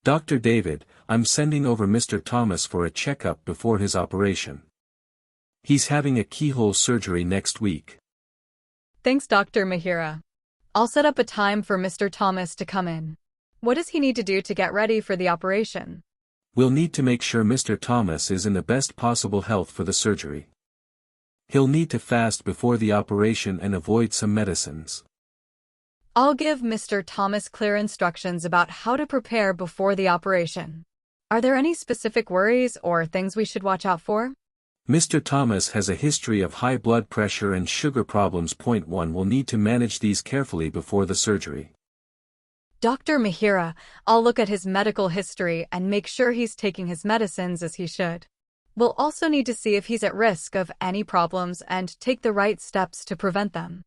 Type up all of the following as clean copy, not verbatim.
Dr. David, I'm sending over Mr. Thomas for a checkup before his operation. He's having a keyhole surgery next week. Thanks, Dr. Mihira. I'll set up a time for Mr. Thomas to come in. What does he need to do to get ready for the operation? We'll need to make sure Mr. Thomas is in the best possible health for the surgery. He'll need to fast before the operation and avoid some medicines. I'll give Mr. Thomas clear instructions about how to prepare before the operation. Are there any specific worries or things we should watch out for? Mr. Thomas has a history of high blood pressure and sugar problems. Point 1 will need to manage these carefully before the surgery. Dr. Mihira, I'll look at his medical history and make sure he's taking his medicines as he should. We'll also need to see if he's at risk of any problems and take the right steps to prevent them.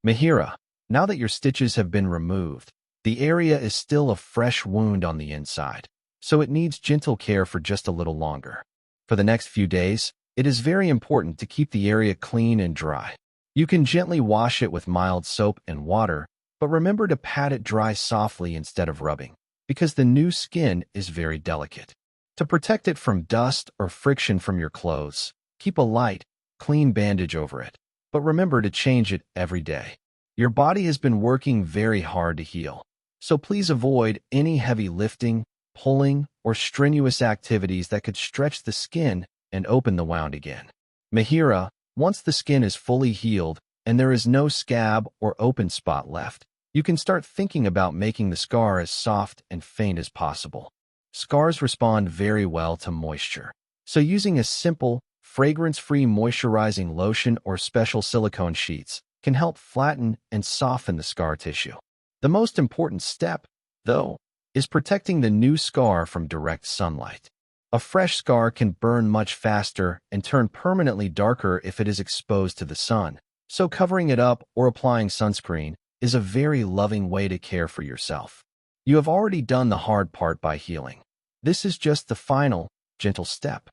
MIHIRA, now that your stitches have been removed, the area is still a fresh wound on the inside, so it needs gentle care for just a little longer. For the next few days, it is very important to keep the area clean and dry. You can gently wash it with mild soap and water, but remember to pat it dry softly instead of rubbing, because the new skin is very delicate. To protect it from dust or friction from your clothes, keep a light, clean bandage over it, but remember to change it every day. Your body has been working very hard to heal, so please avoid any heavy lifting, pulling, or strenuous activities that could stretch the skin and open the wound again. MIHIRA, once the skin is fully healed and there is no scab or open spot left, you can start thinking about making the scar as soft and faint as possible. Scars respond very well to moisture, so using a simple, fragrance-free moisturizing lotion or special silicone sheets can help flatten and soften the scar tissue. The most important step, though, is protecting the new scar from direct sunlight. A fresh scar can burn much faster and turn permanently darker if it is exposed to the sun, so covering it up or applying sunscreen is a very loving way to care for yourself. You have already done the hard part by healing. This is just the final, gentle step.